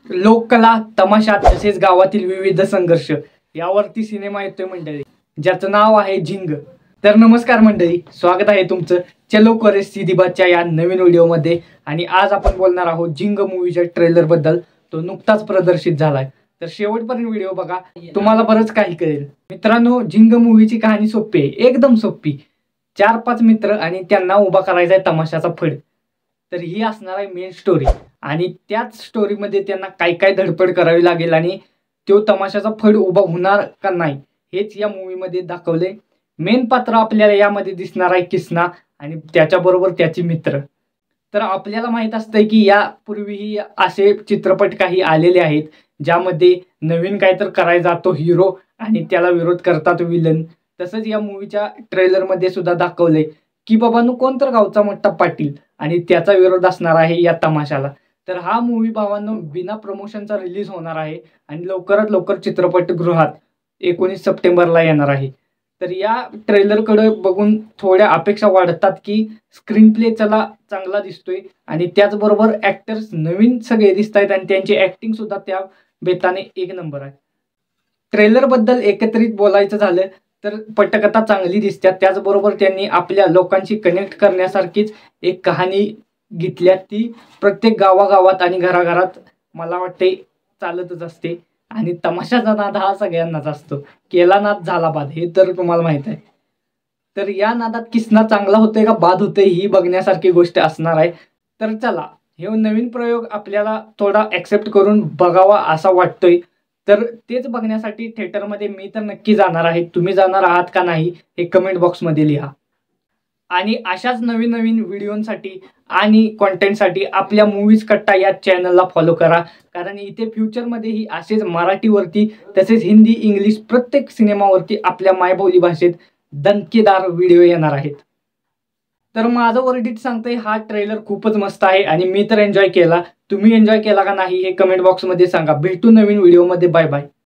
लोककला, तमाशा तसेच गावातील विविध संघर्ष यावरती सिनेमा येतोय मंडळी, ज्याचं नाव आहे झिंग. तर नमस्कार मंडळी, स्वागत आहे तुमचं चलो करे सीधीबातच्या या नवीन व्हिडिओमध्ये. आणि आज आपण बोलणार आहोत झिंग मूवीच्या ट्रेलर बद्दल. तो नुकताच प्रदर्शित झालाय, तर शेवटपर्यंत व्हिडिओ बघा, तुम्हाला बरंच काही कळेल. मित्रांनो, झिंग मूवीची कहाणी सोपी आहे, एकदम सोपी. 4-5 मित्र आणि त्यांना उभा करायचा आहे तमाशाचा फड. तर ही असणार आहे मेन स्टोरी. आणि त्याच स्टोरीमध्ये त्यांना काय काय धडपड करावी लागेल आणि तो तमाशाचा फड उभा होणार का नाही हेच या मूवीमध्ये दाखवले. मेन पात्र आपल्याला यामध्ये दिसणार आहे किसना आणि त्याच्याबरोबर त्याची मित्र. तर आपल्याला माहित असतंय की यापूर्वीही असे चित्रपट काही आलेले आहेत ज्यामध्ये नवीन काय तर करायचा तो हिरो आणि त्याला विरोध करतात विलन. तसंच या मूवीच्या ट्रेलरमध्ये सुद्धा दाखवलंय की बाबांनो कोणतर गावचा मोठा पाटील आणि त्याचा विरोध असणार आहे या तमाशाला. तर हा मूवी भावांनो बिना प्रमोशनचा रिलीज होणार आहे आणि लवकरात लवकर चित्रपटगृहात 19 सप्टेंबरला येणार आहे. तर या ट्रेलरकडे बघून थोड्या अपेक्षा वाढतात की स्क्रीन प्ले चला चांगला दिसतोय आणि त्याचबरोबर ऍक्टर्स नवीन सगळे दिसत आहेत आणि त्यांची ऍक्टिंग सुद्धा त्या बेताने एक नंबर आहे. ट्रेलर बद्दल एकत्रित बोलायचं झालं तर पटकथा चांगली दिसतात, त्याचबरोबर त्यांनी आपल्या लोकांशी कनेक्ट करण्यासारखीच एक कहाणी घेतल्या. ती प्रत्येक गावागावात आणि घराघरात मला वाटते चालतच असते आणि तमाशाचा नाद हा सगळ्यांनाच असतो. केला नाद झाला बाद, हे तर तुम्हाला माहित आहे. तर या नादात किसना चांगला होतोय का बाद होतोय ही बघण्यासारखी गोष्ट असणार आहे. तर चला, हे नवीन प्रयोग आपल्याला थोडा ऍक्सेप्ट करून बघावा असा वाटतोय. तर तेच बघण्यासाठी थिएटरमध्ये मी तर नक्की जाणार आहे. तुम्ही जाणार आहात का नाही हे कमेंट बॉक्समध्ये लिहा. आणि अशाच नवीन नवीन व्हिडिओसाठी आणि कॉन्टेंटसाठी आपल्या मूवीज कट्टा या चॅनलला फॉलो करा, कारण इथे फ्युचरमध्येही असेच मराठीवरती तसेच हिंदी इंग्लिश प्रत्येक सिनेमावरती आपल्या मायबोली भाषेत दणकेदार व्हिडिओ येणार आहेत. तर माझं वर्डिक्ट सांगतंय हा ट्रेलर खूपच मस्त आहे आणि मी तर एन्जॉय केला. तुम्ही एन्जॉय केला का नाही हे कमेंट बॉक्समध्ये सांगा. भेटू नवीन व्हिडिओमध्ये. Bye bye.